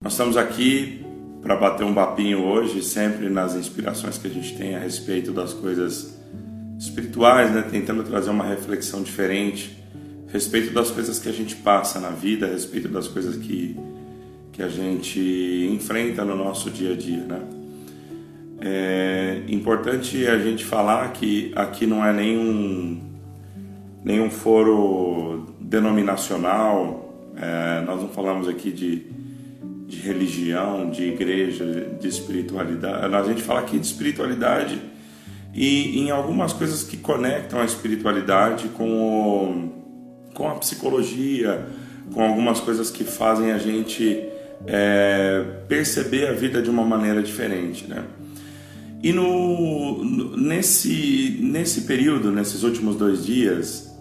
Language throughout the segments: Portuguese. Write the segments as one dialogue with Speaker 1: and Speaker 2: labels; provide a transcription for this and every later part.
Speaker 1: Nós estamos aqui para bater um papinho hoje, sempre nas inspirações que a gente tem a respeito das coisas espirituais, né? Tentando trazer uma reflexão diferente a respeito das coisas que a gente passa na vida, a respeito das coisas que a gente enfrenta no nosso dia a dia, né? É importante a gente falar que aqui não é nenhum foro denominacional, nós não falamos aqui de religião, de igreja, de espiritualidade. A gente fala aqui de espiritualidade e em algumas coisas que conectam a espiritualidade com a psicologia, com algumas coisas que fazem a gente perceber a vida de uma maneira diferente, né? E nesse período, nesses últimos 2 dias,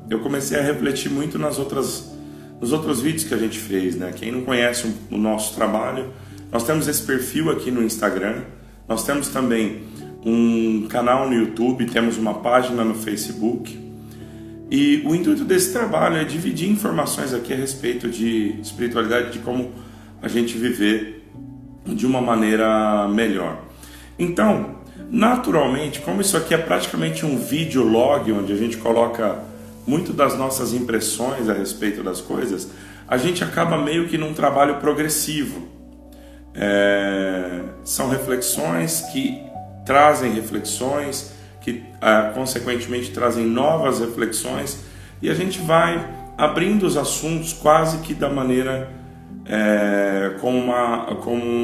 Speaker 1: eu comecei a refletir muito nos outros vídeos que a gente fez, né? Quem não conhece o nosso trabalho, nós temos esse perfil aqui no Instagram, nós temos também um canal no YouTube, temos uma página no Facebook, e o intuito desse trabalho é dividir informações aqui a respeito de espiritualidade, de como a gente viver de uma maneira melhor. Então, naturalmente, como isso aqui é praticamente um videolog, onde a gente coloca muito das nossas impressões a respeito das coisas, a gente acaba meio que num trabalho progressivo. São reflexões que trazem reflexões, que consequentemente trazem novas reflexões, e a gente vai abrindo os assuntos quase que da maneira como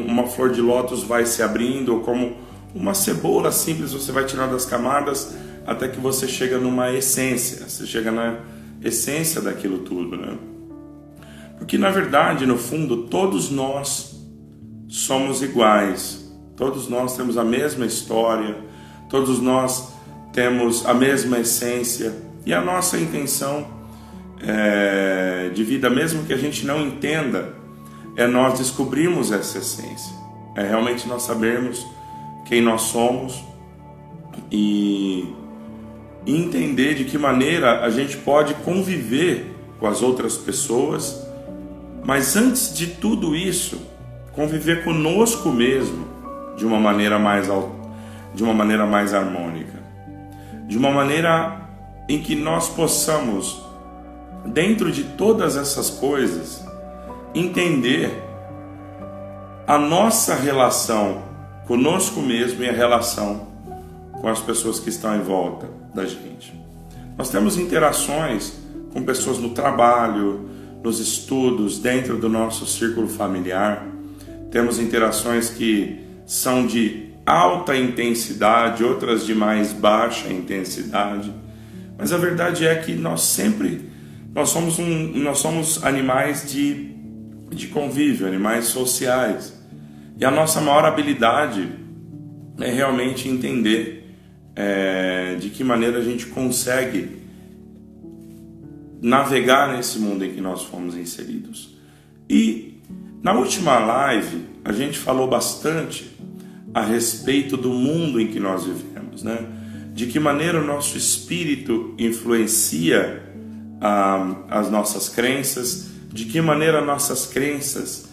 Speaker 1: uma flor de lótus vai se abrindo, ou como uma cebola simples, você vai tirando as camadas até que você chega numa essência, você chega na essência daquilo tudo, né? Porque na verdade, no fundo, todos nós somos iguais, todos nós temos a mesma história, todos nós temos a mesma essência, e a nossa intenção de vida, mesmo que a gente não entenda, é nós descobrirmos essa essência, é realmente nós sabermos quem nós somos e entender de que maneira a gente pode conviver com as outras pessoas, mas antes de tudo isso, conviver conosco mesmo de uma maneira mais harmônica, de uma maneira em que nós possamos, dentro de todas essas coisas, entender a nossa relação conosco mesmo e a relação com as pessoas que estão em volta da gente. Nós temos interações com pessoas no trabalho, nos estudos, dentro do nosso círculo familiar. Temos interações que são de alta intensidade, outras de mais baixa intensidade. Mas a verdade é que nós somos animais de convívio, animais sociais. E a nossa maior habilidade é realmente entender de que maneira a gente consegue navegar nesse mundo em que nós fomos inseridos. E na última live a gente falou bastante a respeito do mundo em que nós vivemos, né? De que maneira o nosso espírito influencia as nossas crenças, de que maneira nossas crenças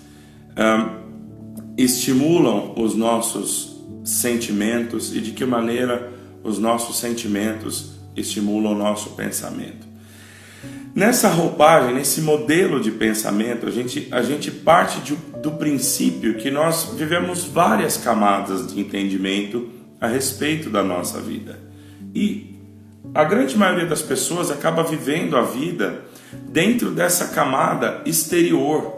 Speaker 1: estimulam os nossos sentimentos e de que maneira os nossos sentimentos estimulam o nosso pensamento. Nessa roupagem, nesse modelo de pensamento, a gente parte do princípio que nós vivemos várias camadas de entendimento a respeito da nossa vida. E a grande maioria das pessoas acaba vivendo a vida dentro dessa camada exterior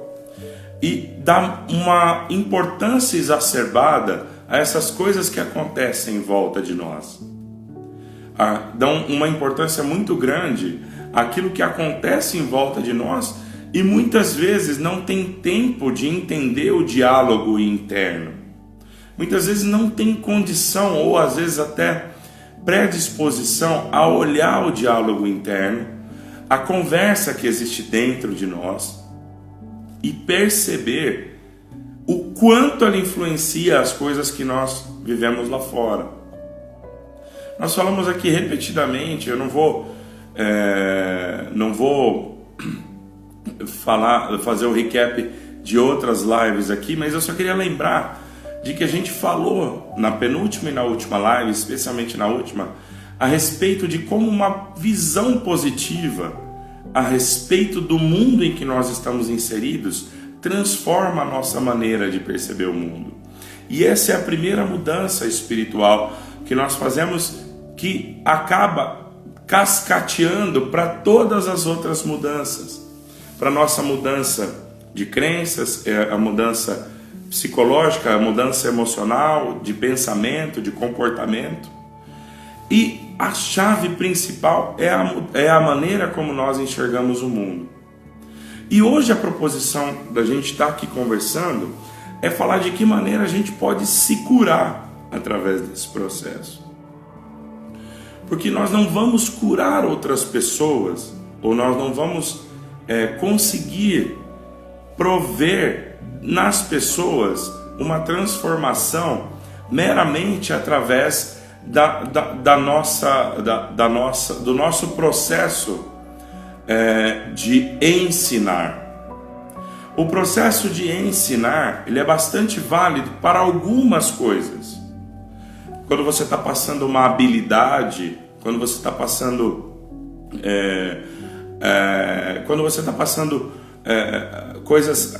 Speaker 1: e dá uma importância exacerbada a essas coisas que acontecem em volta de nós. Dão uma importância muito grande àquilo que acontece em volta de nós e muitas vezes não tem tempo de entender o diálogo interno. Muitas vezes não tem condição ou às vezes até predisposição a olhar o diálogo interno, a conversa que existe dentro de nós e perceber o quanto ela influencia as coisas que nós vivemos lá fora. Nós falamos aqui repetidamente, eu não vou fazer o recap de outras lives aqui, mas eu só queria lembrar de que a gente falou na penúltima e na última live, especialmente na última, a respeito de como uma visão positiva a respeito do mundo em que nós estamos inseridos transforma a nossa maneira de perceber o mundo. E essa é a primeira mudança espiritual que nós fazemos, que acaba cascateando para todas as outras mudanças. Para a nossa mudança de crenças, a mudança psicológica, a mudança emocional, de pensamento, de comportamento. E a chave principal é a maneira como nós enxergamos o mundo. E hoje a proposição da gente estar aqui conversando é falar de que maneira a gente pode se curar através desse processo. Porque nós não vamos curar outras pessoas, ou nós não vamos conseguir prover nas pessoas uma transformação meramente através do nosso processo de ensinar. O processo de ensinar, ele é bastante válido para algumas coisas. Quando você está passando uma habilidade, quando você está passando coisas,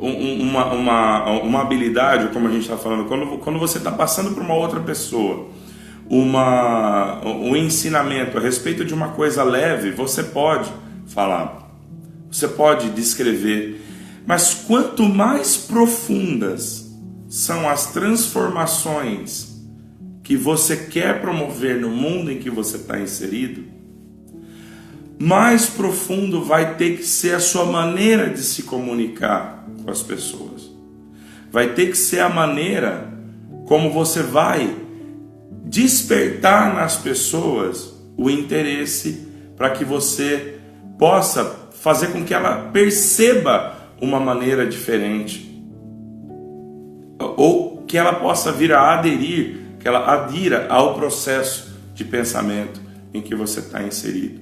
Speaker 1: uma habilidade, como a gente está falando, quando você está passando para uma outra pessoa um ensinamento a respeito de uma coisa leve, você pode falar, você pode descrever, mas quanto mais profundas são as transformações que você quer promover no mundo em que você está inserido, mais profundo vai ter que ser a sua maneira de se comunicar com as pessoas. Vai ter que ser a maneira como você vai despertar nas pessoas o interesse para que você possa fazer com que ela perceba uma maneira diferente, ou que ela possa vir a aderir, que ela adira ao processo de pensamento em que você está inserido.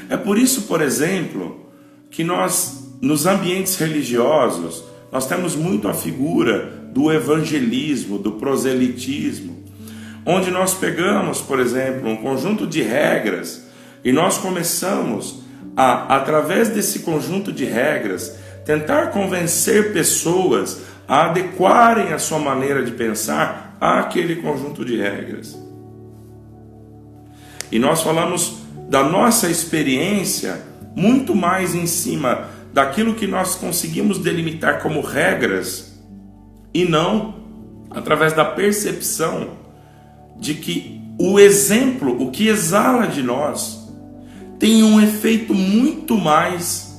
Speaker 1: É por isso, por exemplo, que nós, nos ambientes religiosos, nós temos muito a figura do evangelismo, do proselitismo, onde nós pegamos, por exemplo, um conjunto de regras e nós começamos a, através desse conjunto de regras, tentar convencer pessoas a adequarem a sua maneira de pensar àquele conjunto de regras. E nós falamos da nossa experiência muito mais em cima daquilo que nós conseguimos delimitar como regras e não através da percepção de que o exemplo, o que exala de nós, tem um efeito muito mais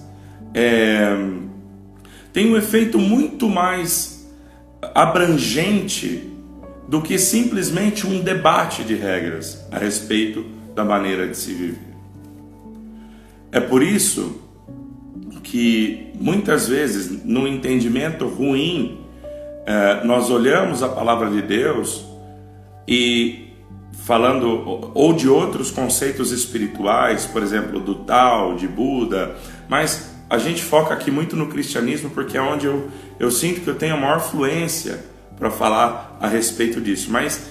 Speaker 1: abrangente do que simplesmente um debate de regras a respeito da maneira de se viver. É por isso que muitas vezes, no entendimento ruim, nós olhamos a palavra de Deus e falando ou de outros conceitos espirituais, por exemplo, do Tao, de Buda, mas a gente foca aqui muito no cristianismo porque é onde eu sinto que eu tenho a maior fluência para falar a respeito disso. Mas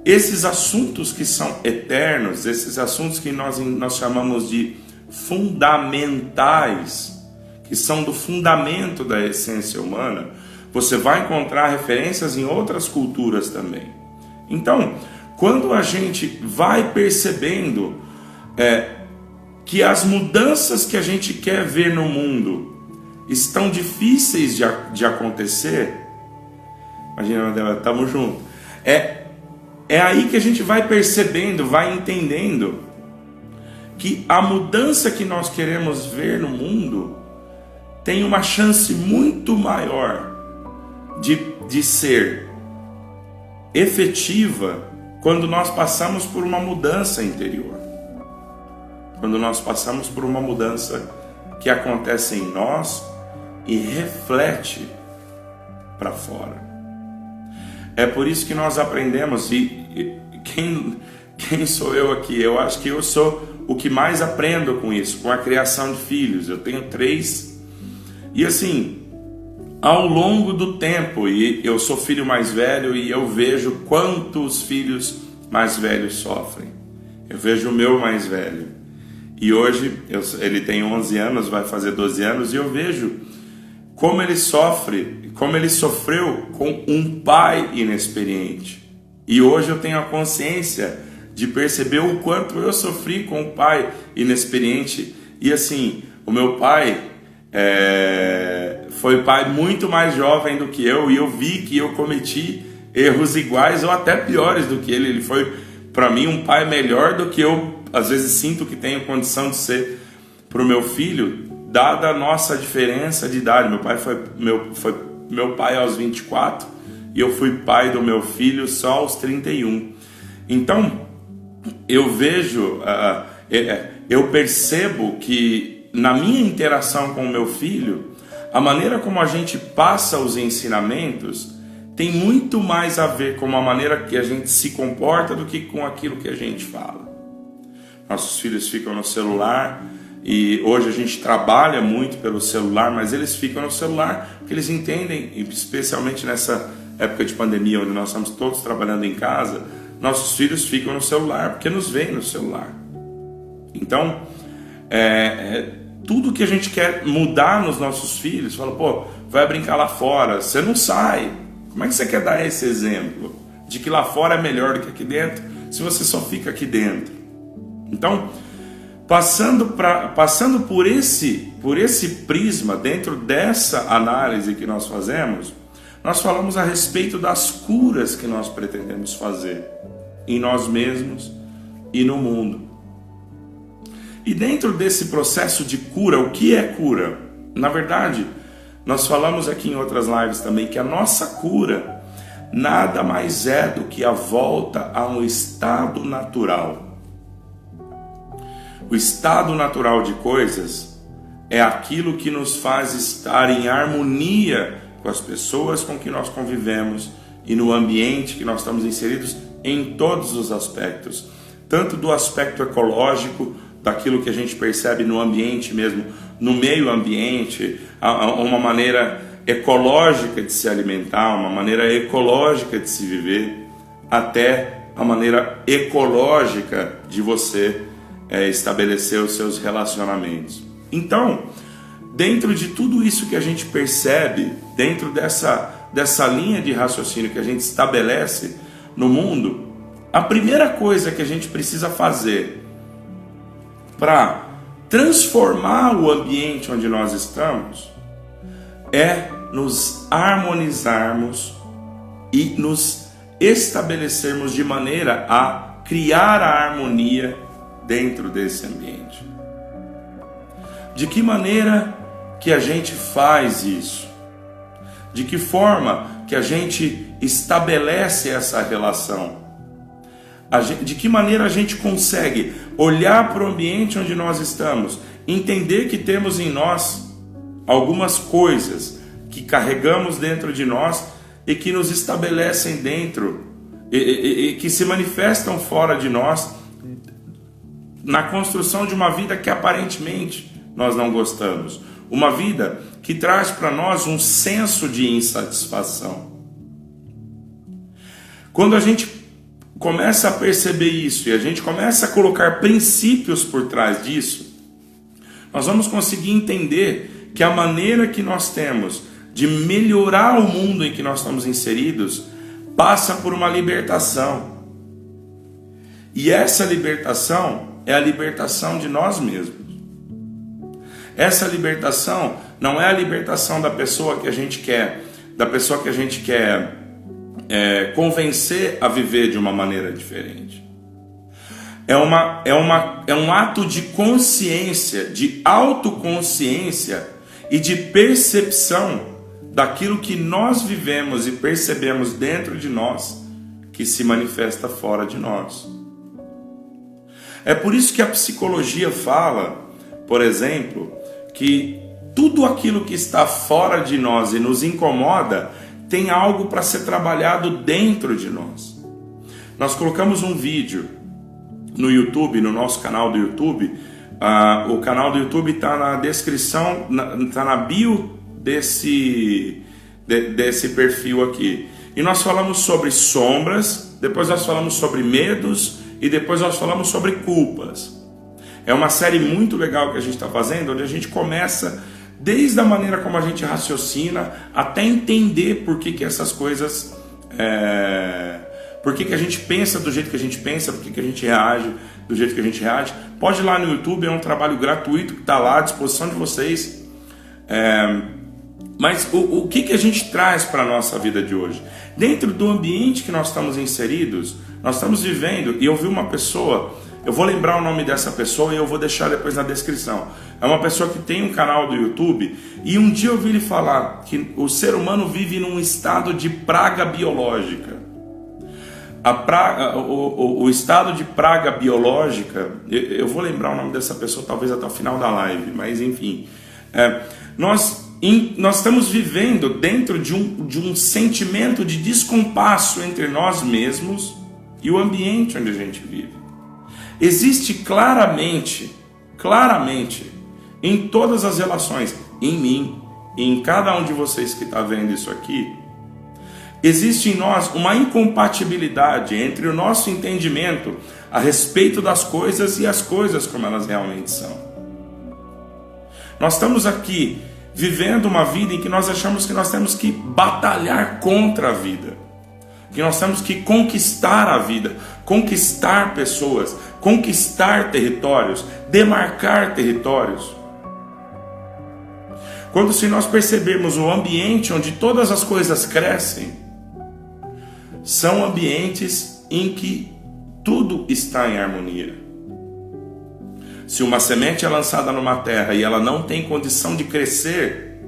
Speaker 1: esses assuntos que são eternos, esses assuntos que nós chamamos de fundamentais, que são do fundamento da essência humana, você vai encontrar referências em outras culturas também. Então, quando a gente vai percebendo que as mudanças que a gente quer ver no mundo estão difíceis de acontecer, imagina, estamos juntos, é aí que a gente vai percebendo, vai entendendo que a mudança que nós queremos ver no mundo tem uma chance muito maior de ser efetiva quando nós passamos por uma mudança interior. Quando nós passamos por uma mudança que acontece em nós e reflete para fora. É por isso que nós aprendemos, e quem sou eu aqui? Eu acho que eu sou o que mais aprendo com isso, com a criação de filhos. Eu tenho 3, e assim, ao longo do tempo, e eu sou filho mais velho e eu vejo quantos filhos mais velhos sofrem. Eu vejo o meu mais velho, e hoje ele tem 11 anos, vai fazer 12 anos, e eu vejo como ele sofre, como ele sofreu com um pai inexperiente. E hoje eu tenho a consciência de perceber o quanto eu sofri com um pai inexperiente. E assim, o meu pai foi pai muito mais jovem do que eu, e eu vi que eu cometi erros iguais ou até piores do que ele. Ele foi, para mim, um pai melhor do que eu, às vezes, sinto que tenho condição de ser para o meu filho, dada a nossa diferença de idade. Meu pai foi meu pai aos 24 e eu fui pai do meu filho só aos 31. Então, eu vejo, eu percebo que na minha interação com o meu filho, a maneira como a gente passa os ensinamentos tem muito mais a ver com a maneira que a gente se comporta do que com aquilo que a gente fala. Nossos filhos ficam no celular, e hoje a gente trabalha muito pelo celular, mas eles ficam no celular porque eles entendem, especialmente nessa época de pandemia, onde nós estamos todos trabalhando em casa, nossos filhos ficam no celular porque nos veem no celular. Então, tudo que a gente quer mudar nos nossos filhos, fala, pô, vai brincar lá fora, você não sai. Como é que você quer dar esse exemplo de que lá fora é melhor do que aqui dentro, se você só fica aqui dentro? Então, passando por esse prisma, dentro dessa análise que nós fazemos, nós falamos a respeito das curas que nós pretendemos fazer em nós mesmos e no mundo. E dentro desse processo de cura, o que é cura? Na verdade, nós falamos aqui em outras lives também que a nossa cura nada mais é do que a volta a um estado natural. O estado natural de coisas é aquilo que nos faz estar em harmonia com as pessoas com que nós convivemos e no ambiente que nós estamos inseridos em todos os aspectos, tanto do aspecto ecológico, daquilo que a gente percebe no ambiente mesmo, no meio ambiente, uma maneira ecológica de se alimentar, uma maneira ecológica de se viver, até a maneira ecológica de você estabelecer os seus relacionamentos. Então, dentro de tudo isso que a gente percebe, dentro dessa linha de raciocínio que a gente estabelece no mundo, a primeira coisa que a gente precisa fazer para transformar o ambiente onde nós estamos é nos harmonizarmos e nos estabelecermos de maneira a criar a harmonia dentro desse ambiente. De que maneira que a gente faz isso? De que forma que a gente estabelece essa relação? De que maneira a gente consegue olhar para o ambiente onde nós estamos, entender que temos em nós algumas coisas que carregamos dentro de nós e que nos estabelecem dentro e que se manifestam fora de nós na construção de uma vida que aparentemente nós não gostamos, uma vida que traz para nós um senso de insatisfação. Quando a gente começa a perceber isso e a gente começa a colocar princípios por trás disso, nós vamos conseguir entender que a maneira que nós temos de melhorar o mundo em que nós estamos inseridos passa por uma libertação. E essa libertação é a libertação de nós mesmos. Essa libertação não é a libertação da pessoa que a gente quer, convencer a viver de uma maneira diferente. É um ato de consciência, de autoconsciência e de percepção daquilo que nós vivemos e percebemos dentro de nós que se manifesta fora de nós. É por isso que a psicologia fala, por exemplo, que tudo aquilo que está fora de nós e nos incomoda tem algo para ser trabalhado dentro de nós. Nós colocamos um vídeo no YouTube, no nosso canal do YouTube. O canal do YouTube está na descrição, está na bio desse perfil aqui. E nós falamos sobre sombras, depois nós falamos sobre medos e depois nós falamos sobre culpas. É uma série muito legal que a gente está fazendo, onde a gente começa desde a maneira como a gente raciocina até entender por que essas coisas... por que a gente pensa do jeito que a gente pensa, por que a gente reage do jeito que a gente reage. Pode ir lá no YouTube, é um trabalho gratuito que está lá à disposição de vocês. Mas o que a gente traz para a nossa vida de hoje? Dentro do ambiente que nós estamos inseridos, nós estamos vivendo, e eu vi uma pessoa, eu vou lembrar o nome dessa pessoa e eu vou deixar depois na descrição. É uma pessoa que tem um canal do YouTube, e um dia eu ouvi ele falar que o ser humano vive num estado de praga biológica. O estado de praga biológica, eu vou lembrar o nome dessa pessoa talvez até o final da live, mas enfim, nós estamos vivendo dentro de um sentimento de descompasso entre nós mesmos e o ambiente onde a gente vive. Existe claramente, em todas as relações, em mim, em cada um de vocês que está vendo isso aqui, existe em nós uma incompatibilidade entre o nosso entendimento a respeito das coisas e as coisas como elas realmente são. Nós estamos aqui vivendo uma vida em que nós achamos que nós temos que batalhar contra a vida, que nós temos que conquistar a vida, conquistar pessoas, conquistar territórios, demarcar territórios. Quando se nós percebermos o ambiente onde todas as coisas crescem, são ambientes em que tudo está em harmonia. Se uma semente é lançada numa terra e ela não tem condição de crescer,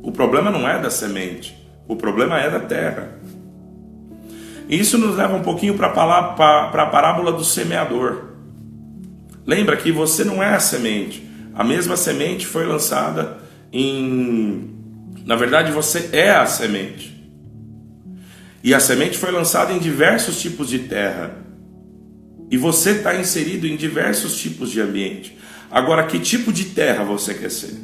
Speaker 1: o problema não é da semente, o problema é da terra. E isso nos leva um pouquinho para a parábola do semeador. Lembra que você não é a semente. A mesma semente foi lançada na verdade, você é a semente. E a semente foi lançada em diversos tipos de terra. E você está inserido em diversos tipos de ambiente. Agora, que tipo de terra você quer ser?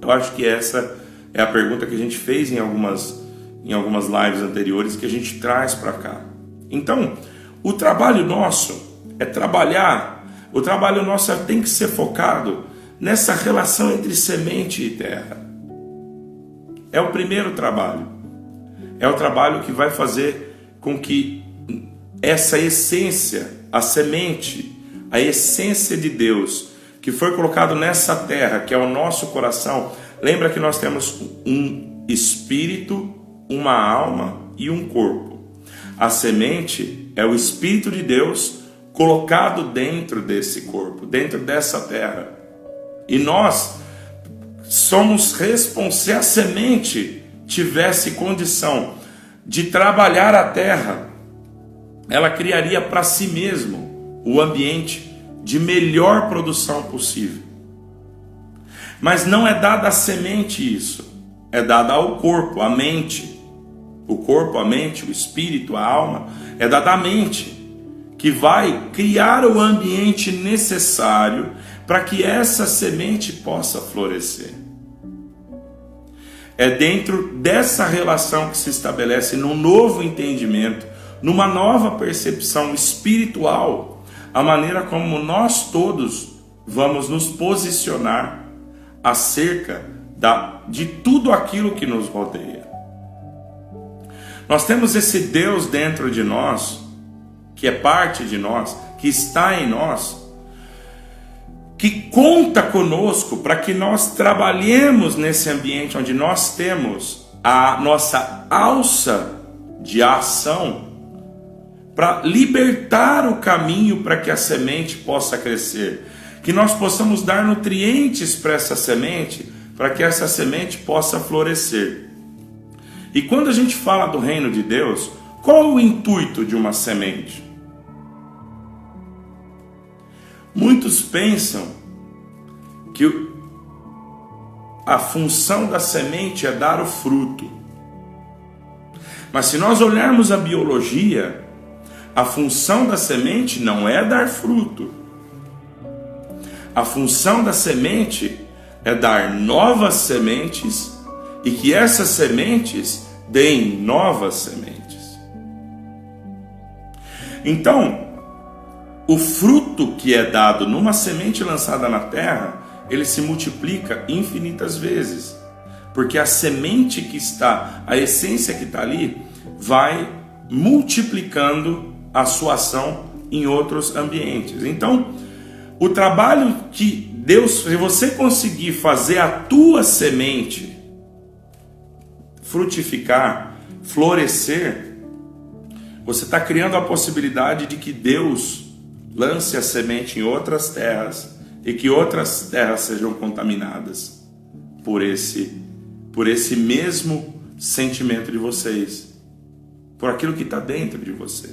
Speaker 1: Eu acho que essa é a pergunta que a gente fez em algumas lives anteriores, que a gente traz para cá. Então, o trabalho nosso é trabalhar. O trabalho nosso tem que ser focado nessa relação entre semente e terra. É o primeiro trabalho. É o trabalho que vai fazer com que essa essência, a semente, a essência de Deus, que foi colocado nessa terra, que é o nosso coração. Lembra que nós temos um espírito, uma alma e um corpo. A semente é o Espírito de Deus colocado dentro desse corpo, dentro dessa terra. E nós somos responsáveis. Se a semente tivesse condição de trabalhar a terra, ela criaria para si mesmo o ambiente de melhor produção possível. Mas não é dada à semente isso, é dada ao corpo, à mente. O corpo, a mente, o espírito, a alma, é dada à mente, que vai criar o ambiente necessário para que essa semente possa florescer. É dentro dessa relação que se estabelece num novo entendimento, numa nova percepção espiritual, a maneira como nós todos vamos nos posicionar acerca de tudo aquilo que nos rodeia. Nós temos esse Deus dentro de nós, que é parte de nós, que está em nós, que conta conosco para que nós trabalhemos nesse ambiente onde nós temos a nossa alça de ação para libertar o caminho para que a semente possa crescer, que nós possamos dar nutrientes para essa semente, para que essa semente possa florescer. E quando a gente fala do reino de Deus, qual é o intuito de uma semente? Muitos pensam que a função da semente é dar o fruto. Mas se nós olharmos a biologia, a função da semente não é dar fruto. A função da semente é dar novas sementes e que essas sementes deem novas sementes. Então, o fruto que é dado numa semente lançada na terra, ele se multiplica infinitas vezes, porque a semente que está, a essência que está ali, vai multiplicando a sua ação em outros ambientes. Então, o trabalho que Deus, se você conseguir fazer a tua semente frutificar, florescer, você está criando a possibilidade de que Deus lance a semente em outras terras e que outras terras sejam contaminadas por esse mesmo sentimento de vocês, por aquilo que está dentro de você.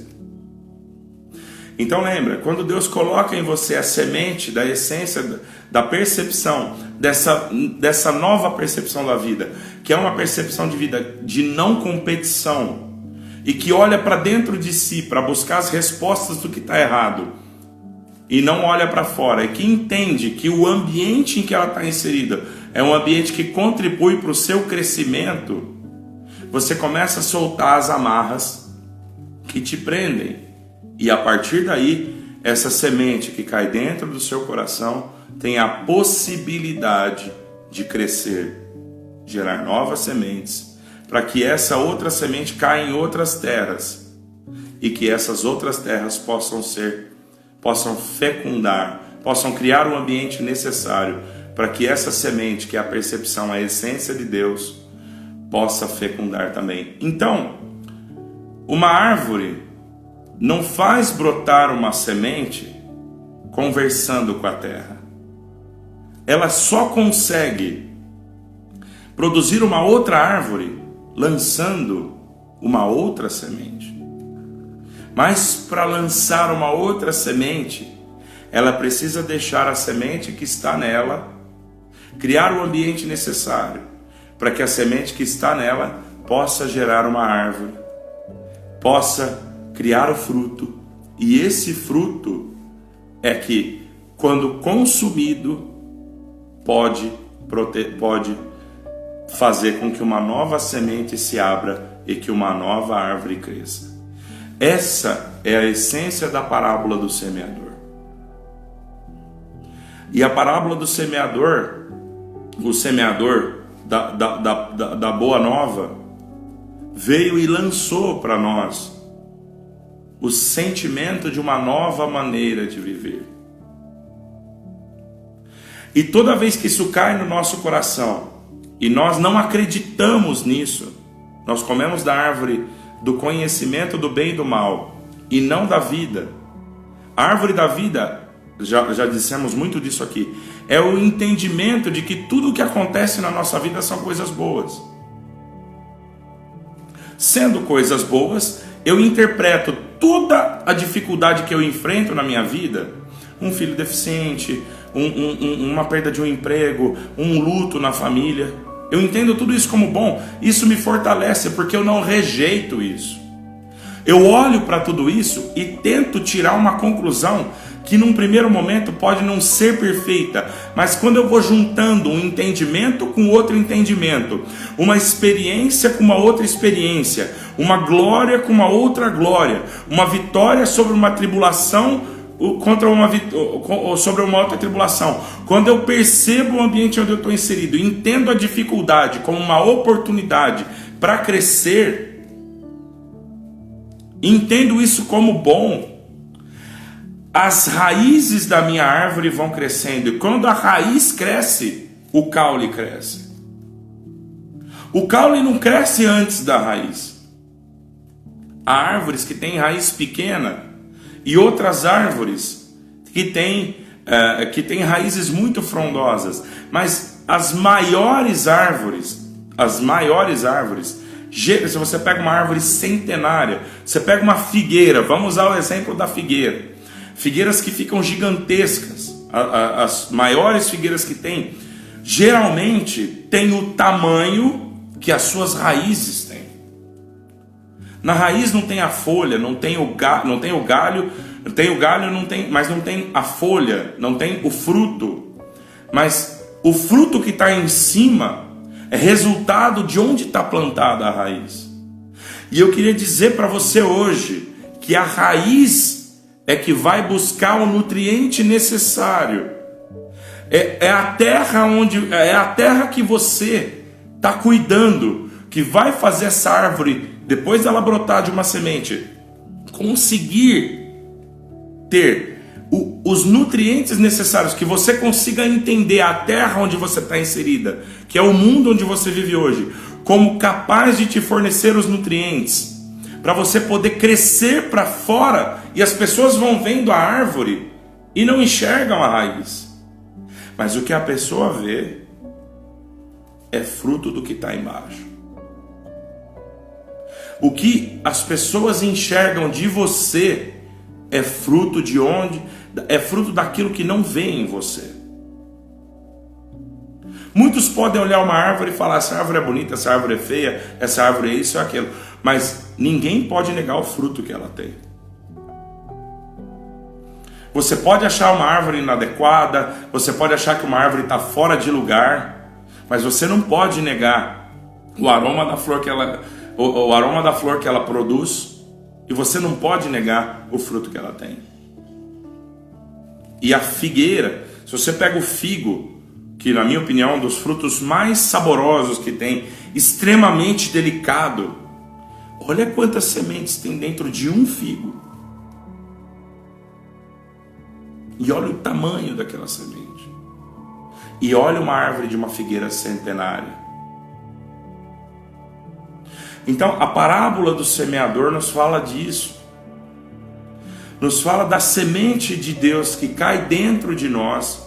Speaker 1: Então lembra, quando Deus coloca em você a semente da essência, da percepção, dessa nova percepção da vida, que é uma percepção de vida de não competição, e que olha para dentro de si para buscar as respostas do que está errado, e não olha para fora, e que entende que o ambiente em que ela está inserida é um ambiente que contribui para o seu crescimento, você começa a soltar as amarras que te prendem. E a partir daí, essa semente que cai dentro do seu coração tem a possibilidade de crescer, gerar novas sementes, para que essa outra semente caia em outras terras e que essas outras terras possam fecundar, possam criar o ambiente necessário para que essa semente, que é a percepção, a essência de Deus, possa fecundar também. Então, uma árvore não faz brotar uma semente conversando com a terra. Ela só consegue produzir uma outra árvore lançando uma outra semente. Mas para lançar uma outra semente, ela precisa deixar a semente que está nela, criar o ambiente necessário para que a semente que está nela possa gerar uma árvore, possa criar o fruto, e esse fruto é que, quando consumido, pode fazer com que uma nova semente se abra e que uma nova árvore cresça. Essa é a essência da parábola do semeador. E a parábola do semeador, o semeador da Boa Nova, veio e lançou para nós o sentimento de uma nova maneira de viver. E toda vez que isso cai no nosso coração e nós não acreditamos nisso, nós comemos da árvore do conhecimento do bem e do mal e não da vida. A árvore da vida, já dissemos muito disso aqui, é o entendimento de que tudo o que acontece na nossa vida são coisas boas. Sendo coisas boas, eu interpreto toda a dificuldade que eu enfrento na minha vida, um filho deficiente, uma perda de um emprego, um luto na família, eu entendo tudo isso como bom. Isso me fortalece porque eu não rejeito isso. Eu olho para tudo isso e tento tirar uma conclusão que num primeiro momento pode não ser perfeita, mas quando eu vou juntando um entendimento com outro entendimento, uma experiência com uma outra experiência, uma glória com uma outra glória, uma vitória sobre uma tribulação sobre uma outra tribulação, quando eu percebo o ambiente onde eu estou inserido, entendo a dificuldade como uma oportunidade para crescer, entendo isso como bom, as raízes da minha árvore vão crescendo, e quando a raiz cresce, o caule cresce. O caule não cresce antes da raiz. Há árvores que têm raiz pequena e outras árvores que têm raízes muito frondosas, mas as maiores árvores, se você pega uma árvore centenária, você pega uma figueira, vamos usar o exemplo da figueira, figueiras que ficam gigantescas, as maiores figueiras que tem, geralmente tem o tamanho que as suas raízes têm. Na raiz não tem a folha, não tem o galho, mas não tem a folha, não tem o fruto. Mas o fruto que está em cima É resultado de onde está plantada a raiz. E eu queria dizer para você hoje que a raiz é que vai buscar o nutriente necessário. É a terra que você está cuidando, que vai fazer essa árvore, depois dela brotar de uma semente, conseguir ter os nutrientes necessários, que você consiga entender a terra onde você está inserida, que é o mundo onde você vive hoje, como capaz de te fornecer os nutrientes, para você poder crescer para fora, e as pessoas vão vendo a árvore e não enxergam a raiz. Mas o que a pessoa vê é fruto do que está embaixo. O que as pessoas enxergam de você é fruto de onde? É fruto daquilo que não vê em você. Muitos podem olhar uma árvore e falar: essa árvore é bonita, essa árvore é feia, essa árvore é isso ou aquilo. Mas ninguém pode negar o fruto que ela tem. Você pode achar uma árvore inadequada, você pode achar que uma árvore está fora de lugar, mas você não pode negar o aroma da flor o aroma da flor que ela produz, e você não pode negar o fruto que ela tem. E a figueira, se você pega o figo, que na minha opinião é um dos frutos mais saborosos que tem, extremamente delicado, olha quantas sementes tem dentro de um figo. E olha o tamanho daquela semente. E olha uma árvore de uma figueira centenária. Então a parábola do semeador nos fala disso. Nos fala da semente de Deus que cai dentro de nós.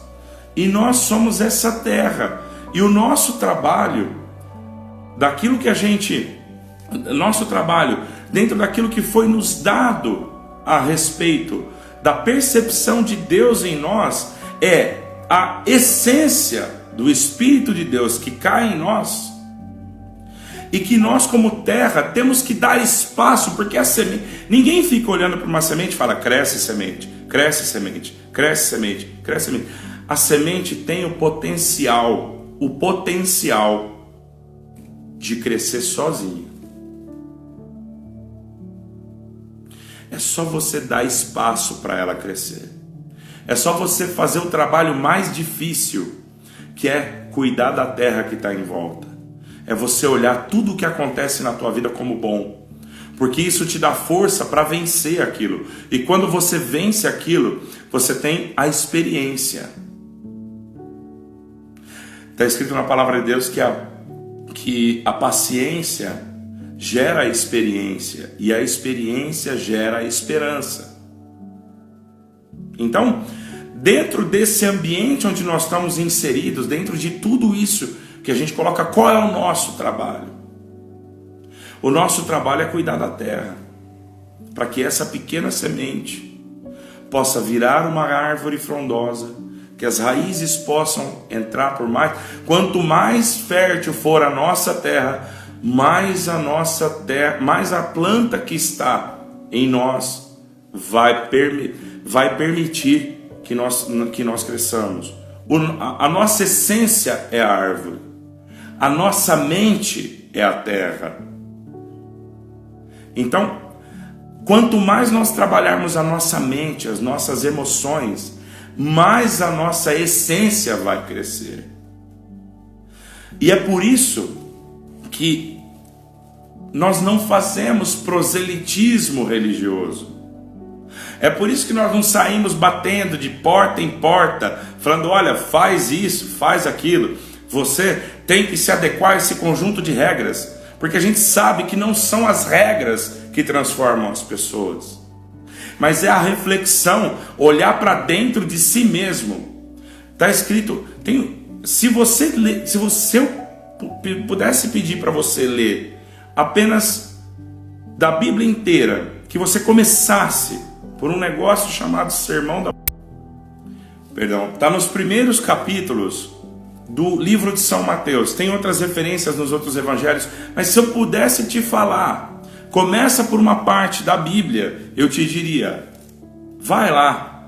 Speaker 1: E nós somos essa terra. E o nosso trabalho, nosso trabalho, dentro daquilo que foi nos dado a respeito da percepção de Deus em nós, é a essência do Espírito de Deus que cai em nós, e que nós como terra temos que dar espaço, porque a semente, ninguém fica olhando para uma semente e fala: cresce semente, cresce semente, cresce semente, cresce semente. A semente tem o potencial de crescer sozinha. É só você dar espaço para ela crescer. É só você fazer o trabalho mais difícil, que é cuidar da terra que está em volta. É você olhar tudo o que acontece na tua vida como bom, porque isso te dá força para vencer aquilo. E quando você vence aquilo, você tem a experiência. Está escrito na palavra de Deus que a paciência gera a experiência, e a experiência gera a esperança. Então, dentro desse ambiente onde nós estamos inseridos, dentro de tudo isso que a gente coloca, qual é o nosso trabalho? O nosso trabalho é cuidar da terra, para que essa pequena semente possa virar uma árvore frondosa, que as raízes possam entrar por mais. Quanto mais fértil for a nossa terra, mais a planta que está em nós vai permitir que nós cresçamos. A nossa essência é a árvore, a nossa mente é a terra. Então, quanto mais nós trabalharmos a nossa mente, as nossas emoções, mais a nossa essência vai crescer. E é por isso que nós não fazemos proselitismo religioso. É por isso que nós não saímos batendo de porta em porta, falando: olha, faz isso, faz aquilo, você tem que se adequar a esse conjunto de regras, porque a gente sabe que não são as regras que transformam as pessoas, mas é a reflexão, olhar para dentro de si mesmo. Está escrito, se eu pudesse pedir para você ler apenas da Bíblia inteira, que você começasse por um negócio chamado Sermão da... está nos primeiros capítulos do livro de São Mateus. Tem outras referências nos outros evangelhos, mas se eu pudesse te falar, começa por uma parte da Bíblia, eu te diria: vai lá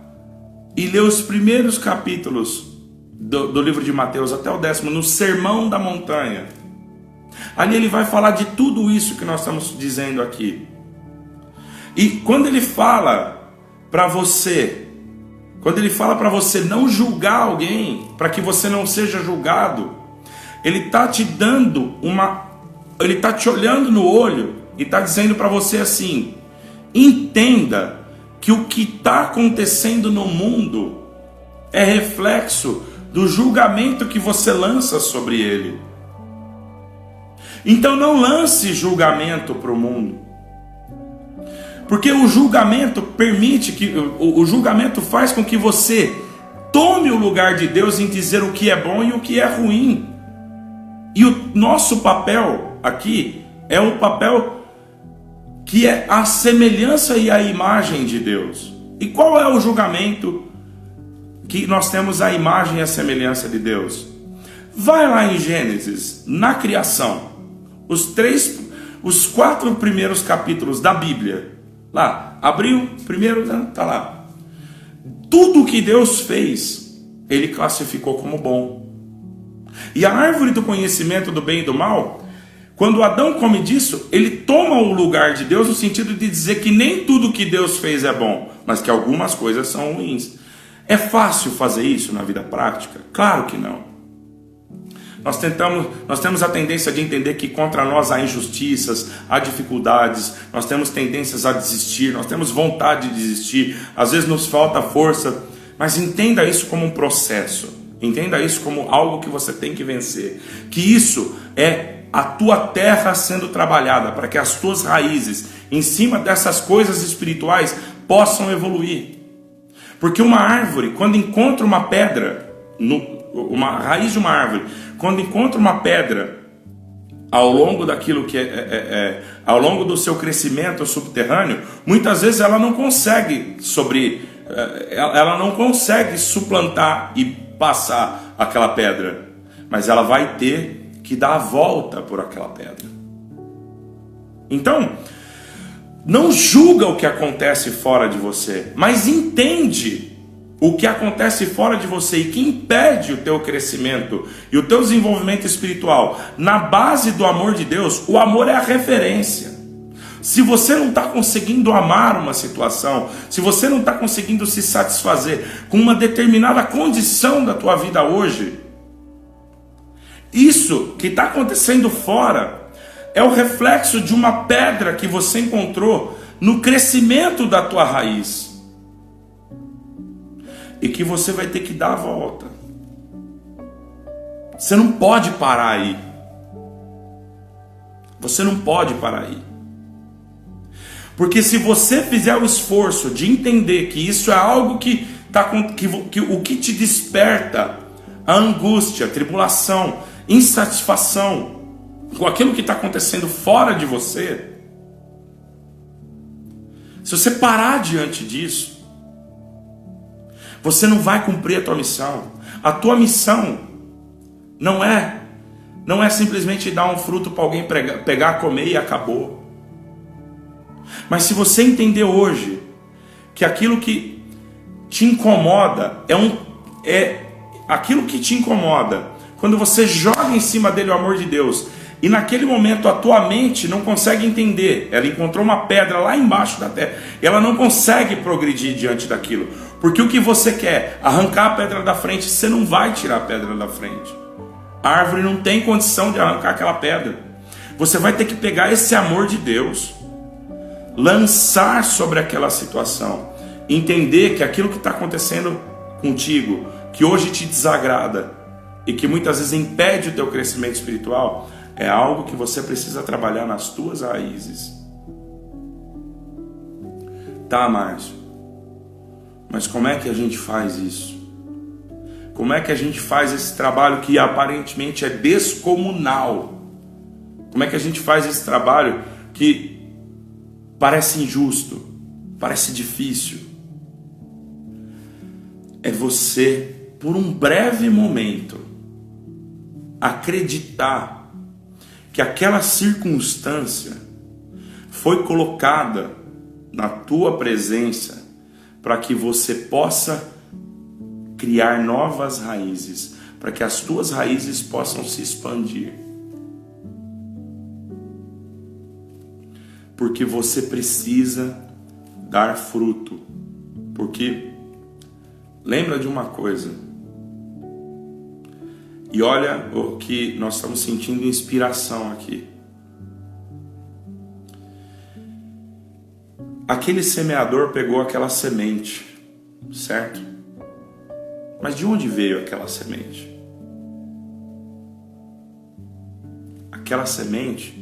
Speaker 1: e lê os primeiros capítulos do livro de Mateus até o 10º, no Sermão da Montanha. Ali ele vai falar de tudo isso que nós estamos dizendo aqui. E quando ele fala para você, não julgar alguém, para que você não seja julgado, ele está te dando ele está te olhando no olho e está dizendo para você assim: entenda que o que está acontecendo no mundo é reflexo do julgamento que você lança sobre ele. Então não lance julgamento para o mundo, porque o julgamento o julgamento faz com que você tome o lugar de Deus em dizer o que é bom e o que é ruim. E o nosso papel aqui é o papel que é a semelhança e a imagem de Deus. E qual é o julgamento que nós temos a imagem e a semelhança de Deus? Vai lá em Gênesis, na criação, os 4 primeiros capítulos da Bíblia. Lá, abriu, primeiro, tá lá. Tudo que Deus fez, ele classificou como bom. E a árvore do conhecimento do bem e do mal, quando Adão come disso, ele toma o lugar de Deus no sentido de dizer que nem tudo que Deus fez é bom, mas que algumas coisas são ruins. É fácil fazer isso na vida prática? Claro que não. Nós temos a tendência de entender que contra nós há injustiças, há dificuldades, nós temos tendências a desistir, nós temos vontade de desistir, às vezes nos falta força, mas entenda isso como um processo, entenda isso como algo que você tem que vencer, que isso é a tua terra sendo trabalhada para que as tuas raízes, em cima dessas coisas espirituais, possam evoluir. Porque uma árvore, quando encontra uma pedra, uma raiz de uma árvore, quando encontra uma pedra ao longo daquilo que ao longo do seu crescimento subterrâneo, muitas vezes ela não consegue suplantar e passar aquela pedra, mas ela vai ter que dar a volta por aquela pedra. Então, não julga o que acontece fora de você, mas entende o que acontece fora de você e que impede o teu crescimento e o teu desenvolvimento espiritual. Na base do amor de Deus, o amor é a referência. Se você não está conseguindo amar uma situação, se você não está conseguindo se satisfazer com uma determinada condição da tua vida hoje, isso que está acontecendo fora é o reflexo de uma pedra que você encontrou no crescimento da tua raiz. E que você vai ter que dar a volta. Você não pode parar aí. Você não pode parar aí. Porque se você fizer o esforço de entender que isso é algo que o que te desperta a angústia, a tribulação, insatisfação com aquilo que está acontecendo fora de você, se você parar diante disso, você não vai cumprir a tua missão. A tua missão não é simplesmente dar um fruto para alguém pegar, comer e acabou. Mas se você entender hoje que aquilo que te incomoda aquilo que te incomoda, quando você joga em cima dele o amor de Deus, e naquele momento a tua mente não consegue entender, ela encontrou uma pedra lá embaixo da terra, ela não consegue progredir diante daquilo, porque o que você quer, arrancar a pedra da frente, você não vai tirar a pedra da frente. A árvore não tem condição de arrancar aquela pedra. Você vai ter que pegar esse amor de Deus, lançar sobre aquela situação, entender que aquilo que está acontecendo contigo, que hoje te desagrada e que muitas vezes impede o teu crescimento espiritual, é algo que você precisa trabalhar nas tuas raízes. Tá, Márcio, mas como é que a gente faz isso? Como é que a gente faz esse trabalho que aparentemente é descomunal? Como é que a gente faz esse trabalho que parece injusto, parece difícil? É você, por um breve momento, acreditar que aquela circunstância foi colocada na tua presença para que você possa criar novas raízes, para que as tuas raízes possam se expandir. porque você precisa dar fruto. Porque lembra de uma coisa, e olha o que nós estamos sentindo inspiração aqui. Aquele semeador pegou aquela semente, certo? Mas de onde veio aquela semente? Aquela semente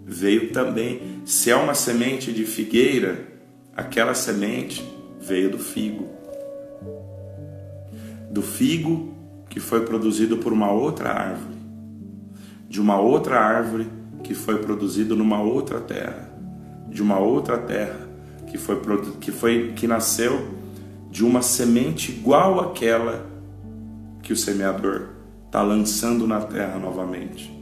Speaker 1: veio também, se é uma semente de figueira, aquela semente veio do figo. Do figo que foi produzido por uma outra árvore. De uma outra árvore que foi produzido numa outra terra. De uma outra terra que nasceu de uma semente igual àquela que o semeador está lançando na terra novamente.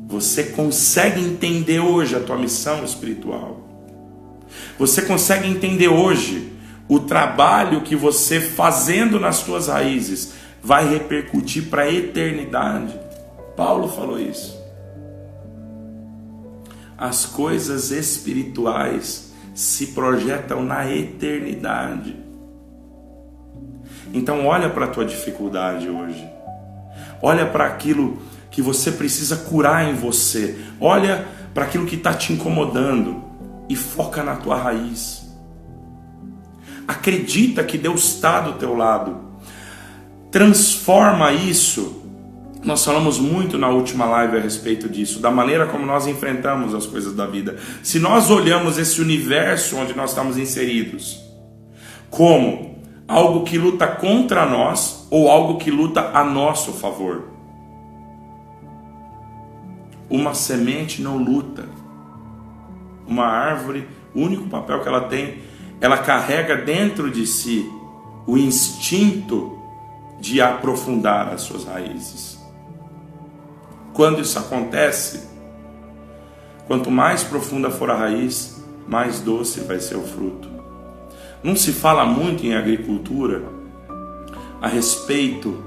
Speaker 1: Você consegue entender hoje a tua missão espiritual? Você consegue entender hoje o trabalho que você fazendo nas tuas raízes vai repercutir para a eternidade? Paulo falou isso. As coisas espirituais se projetam na eternidade. Então olha para a tua dificuldade hoje. Olha para aquilo que você precisa curar em você. Olha para aquilo que está te incomodando e foca na tua raiz. Acredita que Deus está do teu lado. Transforma isso. Nós falamos muito na última live a respeito disso, da maneira como nós enfrentamos as coisas da vida. Se nós olhamos esse universo onde nós estamos inseridos como algo que luta contra nós ou algo que luta a nosso favor. Uma semente não luta. Uma árvore, o único papel que ela tem, ela carrega dentro de si o instinto de aprofundar as suas raízes. Quando isso acontece, quanto mais profunda for a raiz, mais doce vai ser o fruto. Não se fala muito em agricultura a respeito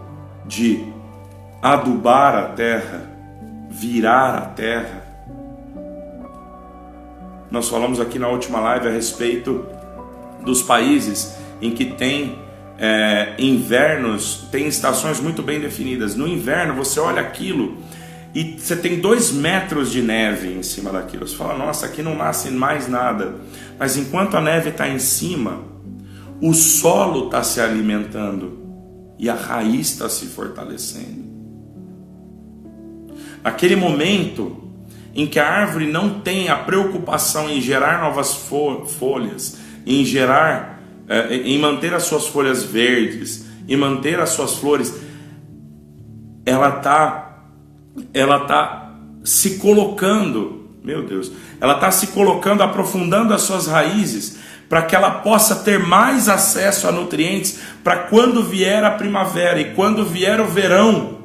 Speaker 1: de adubar a terra, virar a terra. Nós falamos aqui na última live a respeito dos países em que tem invernos, tem estações muito bem definidas. No inverno você olha aquilo e você tem 2 metros de neve em cima daquilo. Você fala, nossa, aqui não nasce mais nada. Mas enquanto a neve está em cima, o solo está se alimentando e a raiz está se fortalecendo. Naquele momento em que a árvore não tem a preocupação em gerar novas folhas, em manter as suas folhas verdes, em manter as suas flores, ela está se colocando, meu Deus, ela está se colocando, aprofundando as suas raízes, para que ela possa ter mais acesso a nutrientes, para quando vier a primavera e quando vier o verão,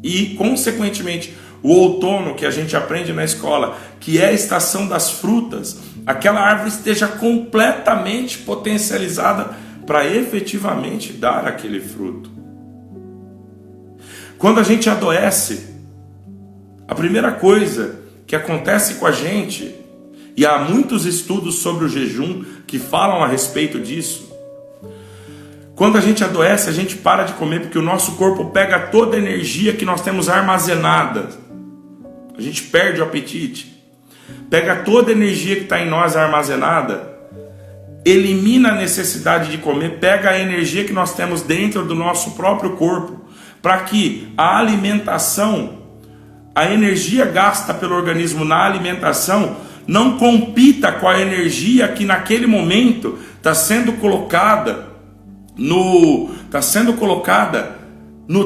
Speaker 1: e consequentemente o outono, que a gente aprende na escola, que é a estação das frutas, aquela árvore esteja completamente potencializada para efetivamente dar aquele fruto. Quando a gente adoece, a primeira coisa que acontece com a gente, e há muitos estudos sobre o jejum que falam a respeito disso, quando a gente adoece, a gente para de comer porque o nosso corpo pega toda a energia que nós temos armazenada. A gente perde o apetite, pega toda a energia que está em nós armazenada, elimina a necessidade de comer, pega a energia que nós temos dentro do nosso próprio corpo, para que a alimentação, a energia gasta pelo organismo na alimentação, não compita com a energia que naquele momento está sendo colocada no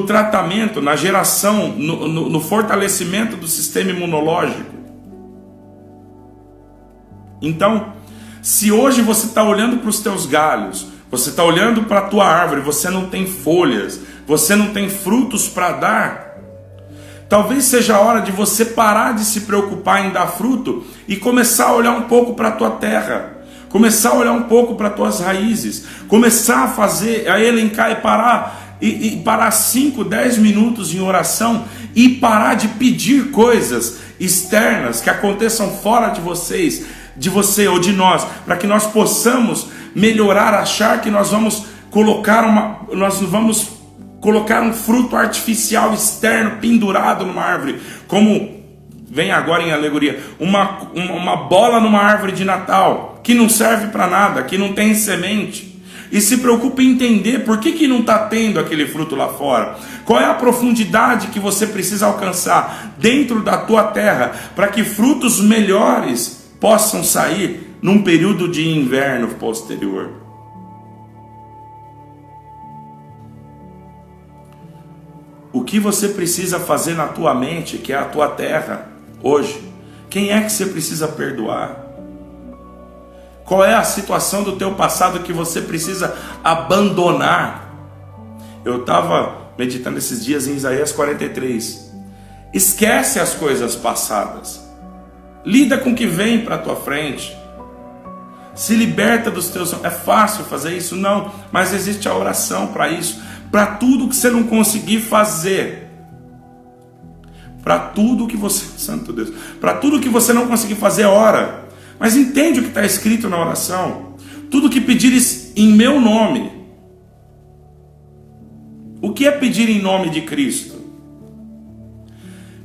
Speaker 1: tratamento, na geração, no fortalecimento do sistema imunológico. Então, se hoje você está olhando para os teus galhos, você está olhando para a tua árvore, você não tem folhas, você não tem frutos para dar, talvez seja a hora de você parar de se preocupar em dar fruto e começar a olhar um pouco para a tua terra, começar a olhar um pouco para as tuas raízes, começar a elencar e parar e parar 5, 10 minutos em oração e parar de pedir coisas externas que aconteçam fora de vocês, de você ou de nós, para que nós possamos melhorar, achar que nós vamos colocar um fruto artificial externo pendurado numa árvore, como vem agora em alegoria, uma bola numa árvore de Natal, que não serve para nada, que não tem semente. E se preocupe em entender por que não está tendo aquele fruto lá fora. Qual é a profundidade que você precisa alcançar dentro da tua terra, para que frutos melhores possam sair num período de inverno posterior. O que você precisa fazer na tua mente, que é a tua terra, hoje? Quem é que você precisa perdoar? Qual é a situação do teu passado que você precisa abandonar? Eu estava meditando esses dias em Isaías 43. Esquece as coisas passadas. Lida com o que vem para a tua frente. Se liberta dos teus... É fácil fazer isso? Não. Mas existe a oração para isso. Para tudo que você não conseguir fazer. Para tudo que você... Santo Deus. Para tudo que você não conseguir fazer, ora. Mas entende o que está escrito na oração. Tudo que pedires em meu nome. O que é pedir em nome de Cristo?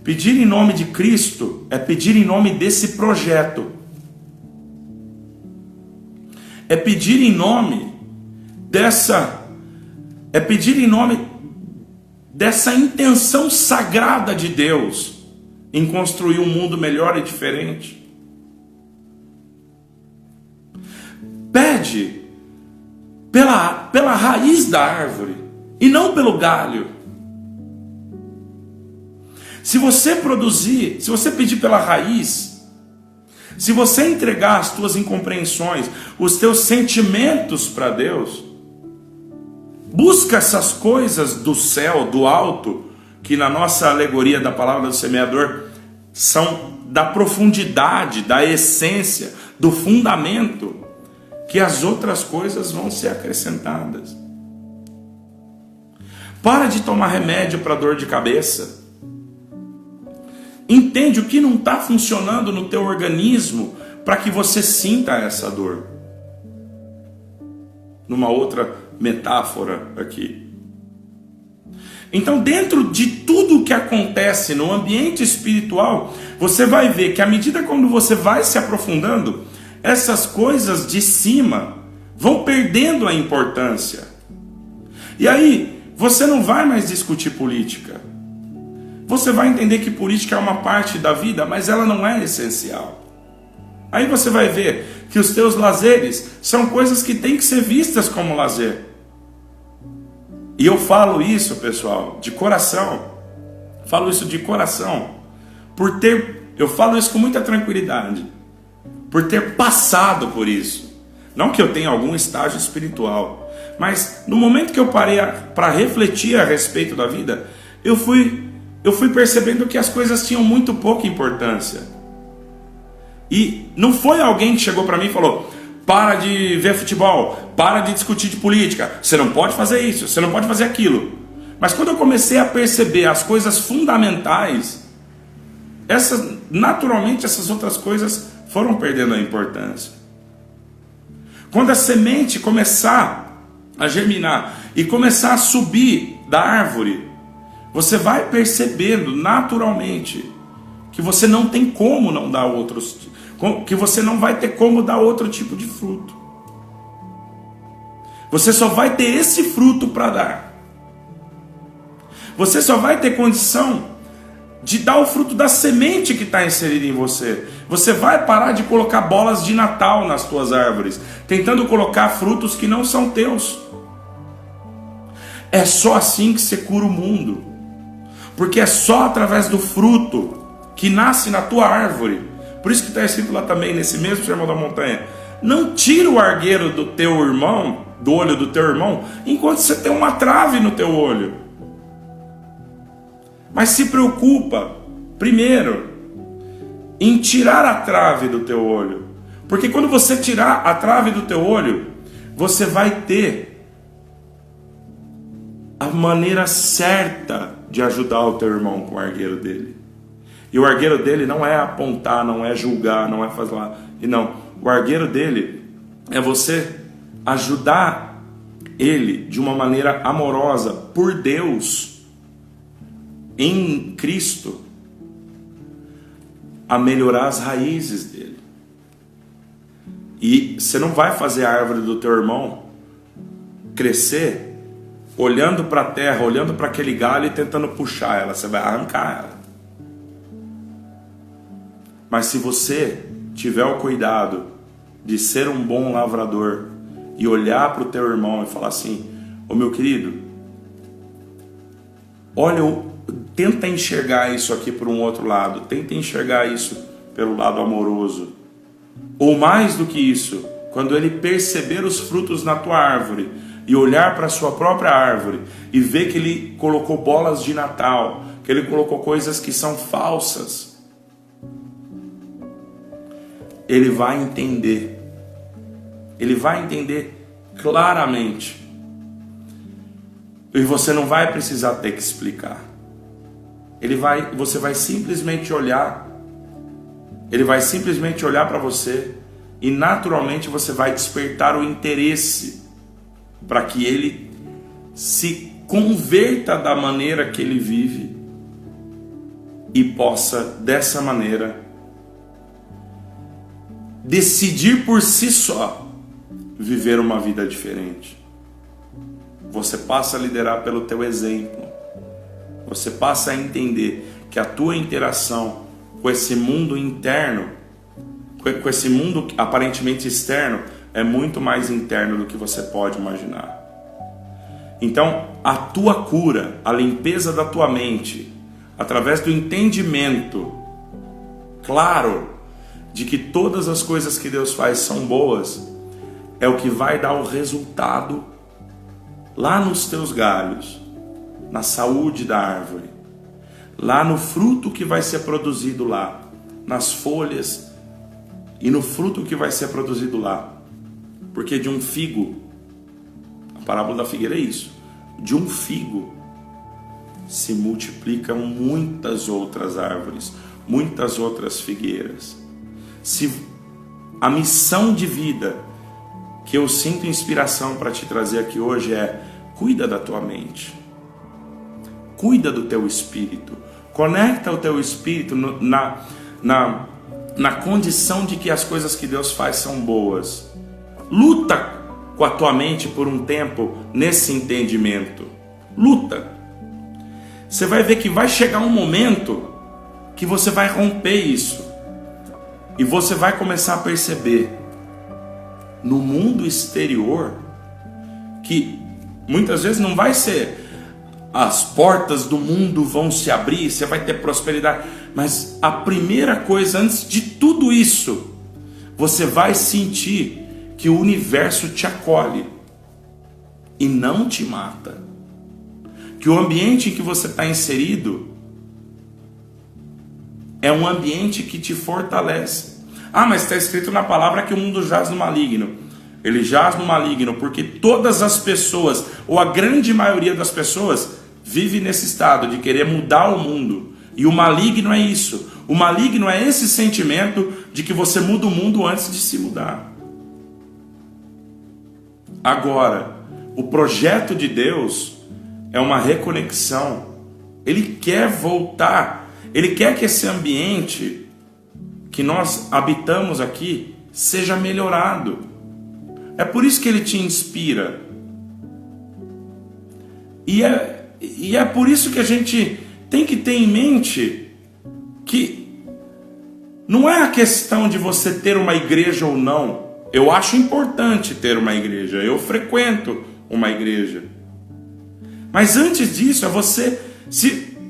Speaker 1: Pedir em nome de Cristo é pedir em nome desse projeto. É pedir em nome dessa... É pedir em nome dessa intenção sagrada de Deus em construir um mundo melhor e diferente. Pede pela raiz da árvore e não pelo galho. Se você produzir, se você pedir pela raiz, se você entregar as tuas incompreensões, os teus sentimentos para Deus, busca essas coisas do céu, do alto, que na nossa alegoria da palavra do semeador são da profundidade, da essência, do fundamento, que as outras coisas vão ser acrescentadas. Para de tomar remédio para dor de cabeça. Entende o que não está funcionando no teu organismo para que você sinta essa dor. Numa outra metáfora aqui. Então, dentro de tudo que acontece no ambiente espiritual, você vai ver que à medida quando você vai se aprofundando, essas coisas de cima vão perdendo a importância. E aí, você não vai mais discutir política. Você vai entender que política é uma parte da vida, mas ela não é essencial. Aí você vai ver que os teus lazeres são coisas que têm que ser vistas como lazer. E eu falo isso, pessoal, de coração. Falo isso de coração. Eu falo isso com muita tranquilidade. Por ter passado por isso. Não que eu tenha algum estágio espiritual, mas no momento que eu parei para refletir a respeito da vida, eu fui percebendo que as coisas tinham muito pouca importância. E não foi alguém que chegou para mim e falou: para de ver futebol, para de discutir de política, você não pode fazer isso, você não pode fazer aquilo. Mas quando eu comecei a perceber as coisas fundamentais, naturalmente essas outras coisas foram perdendo a importância. Quando a semente começar a germinar e começar a subir da árvore, você vai percebendo naturalmente que você não tem como não dar que você não vai ter como dar outro tipo de fruto. Você só vai ter esse fruto para dar. Você só vai ter condição de dar o fruto da semente que está inserida em você. Você vai parar de colocar bolas de Natal nas tuas árvores, tentando colocar frutos que não são teus. É só assim que você cura o mundo. Porque é só através do fruto que nasce na tua árvore. Por isso que está escrito lá também, nesse mesmo Sermão da Montanha: não tira o argueiro do teu irmão, do olho do teu irmão, enquanto você tem uma trave no teu olho. Mas se preocupa, primeiro, em tirar a trave do teu olho. Porque quando você tirar a trave do teu olho, você vai ter a maneira certa de ajudar o teu irmão com o argueiro dele. E o argueiro dele não é apontar, não é julgar, não é fazer lá. E não, o argueiro dele é você ajudar ele de uma maneira amorosa, por Deus, em Cristo, a melhorar as raízes dele. E você não vai fazer a árvore do teu irmão crescer olhando para a terra, olhando para aquele galho e tentando puxar ela. Você vai arrancar ela. Mas se você tiver o cuidado de ser um bom lavrador e olhar para o teu irmão e falar assim: ô meu querido, olha, tenta enxergar isso aqui por um outro lado, tenta enxergar isso pelo lado amoroso. Ou mais do que isso, quando ele perceber os frutos na tua árvore e olhar para a sua própria árvore e ver que ele colocou bolas de Natal, que ele colocou coisas que são falsas, ele vai entender claramente, e você não vai precisar ter que explicar. Você vai simplesmente olhar, ele vai simplesmente olhar para você e naturalmente você vai despertar o interesse para que ele se converta da maneira que ele vive e possa dessa maneira decidir por si só viver uma vida diferente. Você passa a liderar pelo teu exemplo. Você passa a entender que a tua interação com esse mundo interno, com esse mundo aparentemente externo, é muito mais interno do que você pode imaginar. Então, a tua cura, a limpeza da tua mente, através do entendimento claro de que todas as coisas que Deus faz são boas, é o que vai dar o resultado lá nos teus galhos, na saúde da árvore, lá no fruto que vai ser produzido lá, nas folhas e no fruto que vai ser produzido lá. Porque de um figo, a parábola da figueira é isso, de um figo se multiplicam muitas outras árvores, muitas outras figueiras. Se a missão de vida que eu sinto inspiração para te trazer aqui hoje é: cuida da tua mente, cuida do teu espírito, conecta o teu espírito na condição de que as coisas que Deus faz são boas. Luta com a tua mente por um tempo nesse entendimento. Luta. Você vai ver que vai chegar um momento que você vai romper isso. E você vai começar a perceber no mundo exterior que muitas vezes não vai ser as portas do mundo vão se abrir, você vai ter prosperidade, mas a primeira coisa antes de tudo isso, você vai sentir que o universo te acolhe e não te mata, que o ambiente em que você está inserido é um ambiente que te fortalece. Ah, mas está escrito na palavra que o mundo jaz no maligno. Ele jaz no maligno porque todas as pessoas, ou a grande maioria das pessoas, vive nesse estado de querer mudar o mundo. E o maligno é isso. O maligno é esse sentimento de que você muda o mundo antes de se mudar. Agora, o projeto de Deus é uma reconexão. Ele quer voltar. Ele quer que esse ambiente que nós habitamos aqui seja melhorado. É por isso que ele te inspira. E é por isso que a gente tem que ter em mente que não é a questão de você ter uma igreja ou não. Eu acho importante ter uma igreja. Eu frequento uma igreja. Mas antes disso,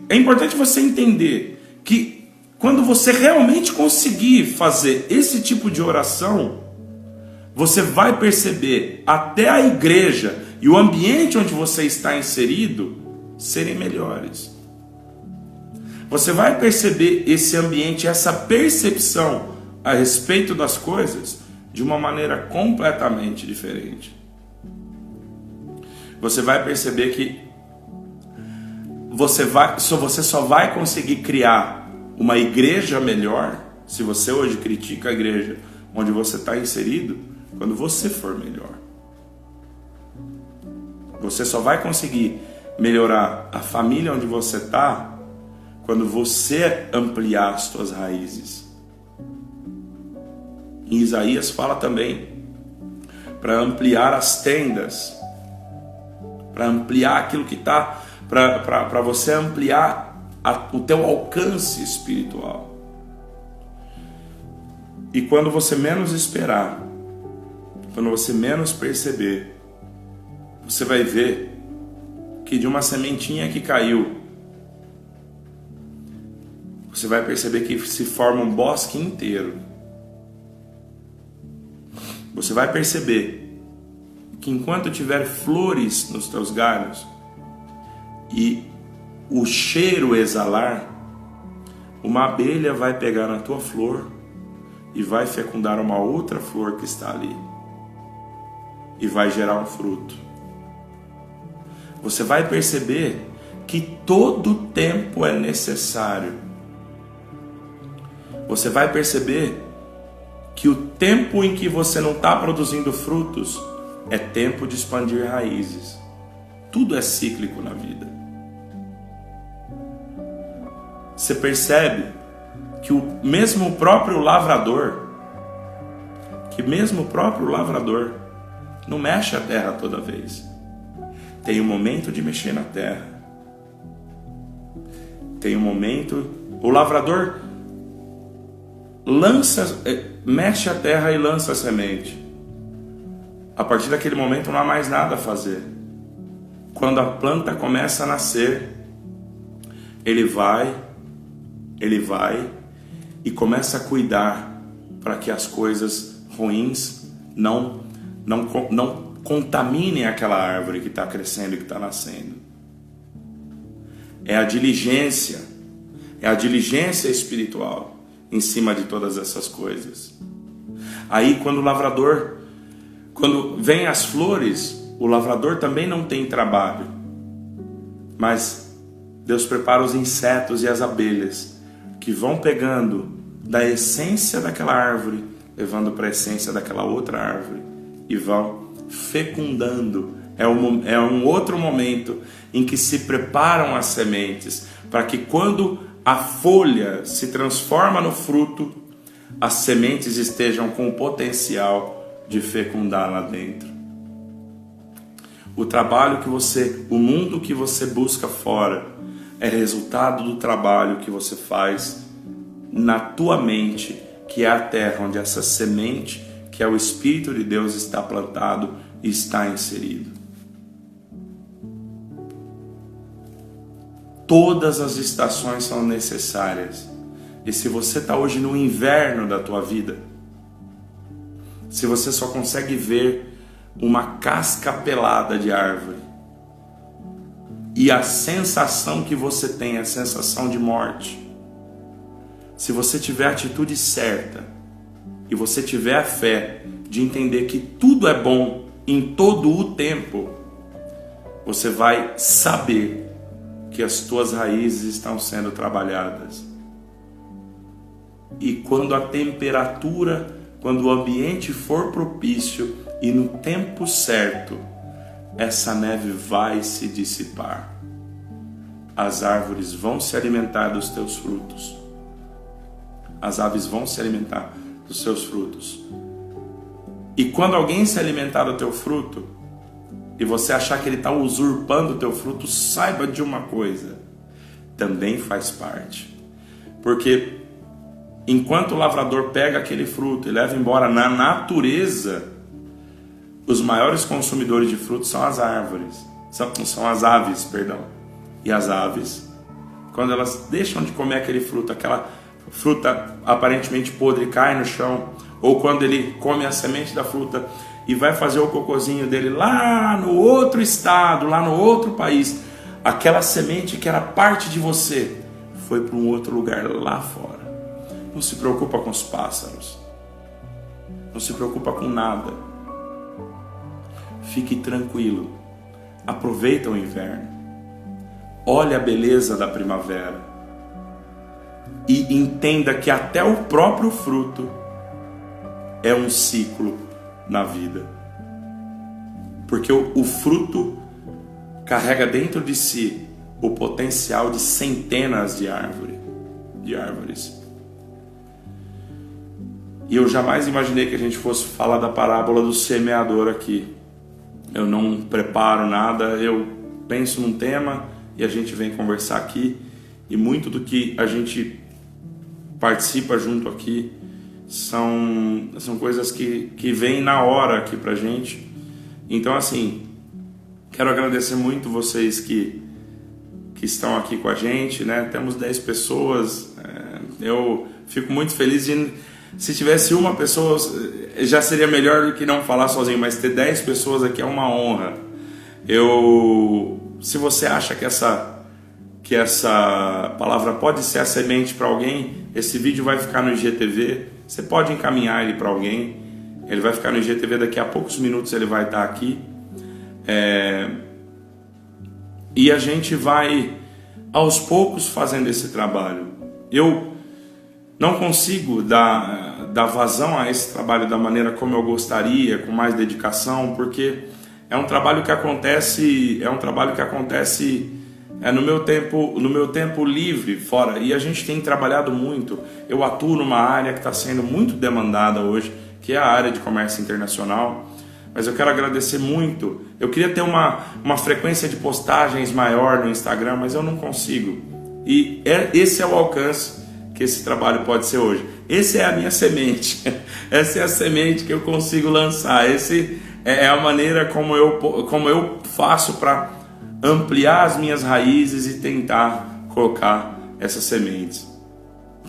Speaker 1: é importante você entender que quando você realmente conseguir fazer esse tipo de oração, você vai perceber até a igreja e o ambiente onde você está inserido serem melhores. Você vai perceber esse ambiente, essa percepção a respeito das coisas de uma maneira completamente diferente. Você vai perceber que você só vai conseguir criar uma igreja melhor, se você hoje critica a igreja onde você está inserido, quando você for melhor. Você só vai conseguir melhorar a família onde você está quando você ampliar as suas raízes. Em Isaías fala também para ampliar as tendas, para ampliar aquilo que está, para você ampliar o teu alcance espiritual. E quando você menos esperar, quando você menos perceber, você vai ver que de uma sementinha que caiu, você vai perceber que se forma um bosque inteiro. Você vai perceber que enquanto tiver flores nos teus galhos e o cheiro exalar, uma abelha vai pegar na tua flor e vai fecundar uma outra flor que está ali e vai gerar um fruto. Você vai perceber que todo tempo é necessário. Você vai perceber que o tempo em que você não está produzindo frutos é tempo de expandir raízes. Tudo é cíclico na vida. Você percebe que mesmo o próprio lavrador não mexe a terra toda vez. Tem um momento de mexer na terra. Tem um momento... O lavrador mexe a terra e lança a semente. A partir daquele momento não há mais nada a fazer. Quando a planta começa a nascer, ele vai e começa a cuidar para que as coisas ruins não contaminem aquela árvore que está crescendo e que está nascendo. É a diligência espiritual em cima de todas essas coisas. Aí quando vem as flores, o lavrador também não tem trabalho, mas Deus prepara os insetos e as abelhas que vão pegando da essência daquela árvore, levando para a essência daquela outra árvore e vão fecundando. É um outro momento em que se preparam as sementes para que quando a folha se transforma no fruto, as sementes estejam com o potencial de fecundar lá dentro. O mundo que você busca fora é resultado do trabalho que você faz na tua mente, que é a terra onde essa semente, que é o Espírito de Deus, está plantado e está inserido. Todas as estações são necessárias. E se você está hoje no inverno da tua vida, se você só consegue ver uma casca pelada de árvore e a sensação que você tem é a sensação de morte, se você tiver a atitude certa e você tiver a fé de entender que tudo é bom em todo o tempo, você vai saber que as tuas raízes estão sendo trabalhadas. E quando a temperatura, quando o ambiente for propício e no tempo certo, essa neve vai se dissipar. As árvores vão se alimentar dos teus frutos. As aves vão se alimentar dos seus frutos. E quando alguém se alimentar do teu fruto, e você achar que ele está usurpando o teu fruto, saiba de uma coisa, também faz parte. Porque enquanto o lavrador pega aquele fruto e leva embora na natureza, os maiores consumidores de frutos são as árvores, são as aves, perdão. E as aves, quando elas deixam de comer aquele fruto, aquela fruta aparentemente podre cai no chão, ou quando ele come a semente da fruta e vai fazer o cocôzinho dele lá no outro estado, lá no outro país, aquela semente que era parte de você foi para um outro lugar lá fora. Não se preocupa com os pássaros, não se preocupa com nada. Fique tranquilo, aproveita o inverno, olhe a beleza da primavera e entenda que até o próprio fruto é um ciclo na vida. Porque o fruto carrega dentro de si o potencial de centenas de árvores. E eu jamais imaginei que a gente fosse falar da parábola do semeador aqui. Eu não preparo nada, eu penso num tema e a gente vem conversar aqui. E muito do que a gente participa junto aqui são coisas que vêm na hora aqui pra gente. Então, assim, quero agradecer muito vocês que estão aqui com a gente, né? Temos 10 pessoas, eu fico muito feliz de... Se tivesse uma pessoa, já seria melhor do que não falar sozinho, mas ter 10 pessoas aqui é uma honra. Se você acha que essa palavra pode ser a semente para alguém, esse vídeo vai ficar no IGTV, você pode encaminhar ele para alguém, ele vai ficar no IGTV, daqui a poucos minutos ele vai estar aqui. E a gente vai, aos poucos, fazendo esse trabalho. Eu não consigo dar vazão a esse trabalho da maneira como eu gostaria, com mais dedicação, porque é um trabalho que acontece no meu tempo livre fora, e a gente tem trabalhado muito. Eu atuo numa área que está sendo muito demandada hoje, que é a área de comércio internacional, mas eu quero agradecer muito. Eu queria ter uma frequência de postagens maior no Instagram, mas eu não consigo, e esse é o alcance que esse trabalho pode ser hoje. Essa é a minha semente, essa é a semente que eu consigo lançar, essa é a maneira como eu faço para ampliar as minhas raízes e tentar colocar essas sementes.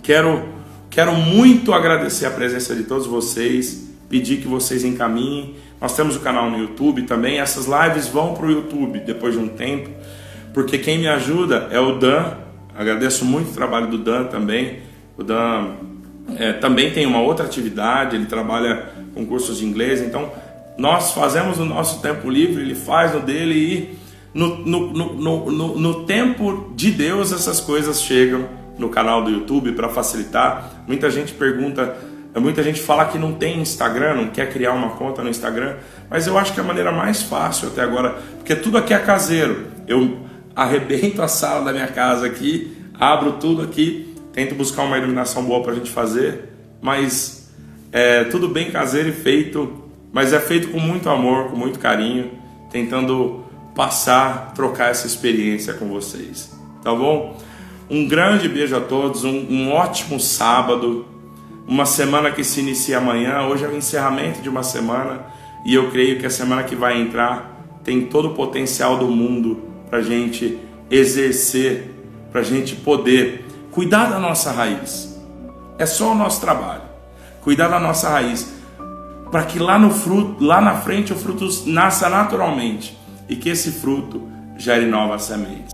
Speaker 1: Quero muito agradecer a presença de todos vocês, pedir que vocês encaminhem. Nós temos o canal no YouTube também, essas lives vão para o YouTube depois de um tempo, porque quem me ajuda é o Dan. Agradeço muito o trabalho do Dan também. O Dan também tem uma outra atividade, ele trabalha com cursos de inglês, então nós fazemos no nosso tempo livre, ele faz no dele, e no tempo de Deus essas coisas chegam no canal do YouTube para facilitar. Muita gente fala que não tem Instagram, não quer criar uma conta no Instagram, mas eu acho que é a maneira mais fácil até agora, porque tudo aqui é caseiro. Eu arrebento a sala da minha casa aqui, abro tudo aqui, tento buscar uma iluminação boa para a gente fazer, mas é tudo bem caseiro e feito, mas é feito com muito amor, com muito carinho, tentando trocar essa experiência com vocês, tá bom? Um grande beijo a todos, um ótimo sábado, uma semana que se inicia amanhã. Hoje é o encerramento de uma semana, e eu creio que a semana que vai entrar tem todo o potencial do mundo para a gente exercer, para a gente poder cuidar da nossa raiz. É só o nosso trabalho, cuidar da nossa raiz, para que lá na frente o fruto nasça naturalmente, e que esse fruto gere novas sementes.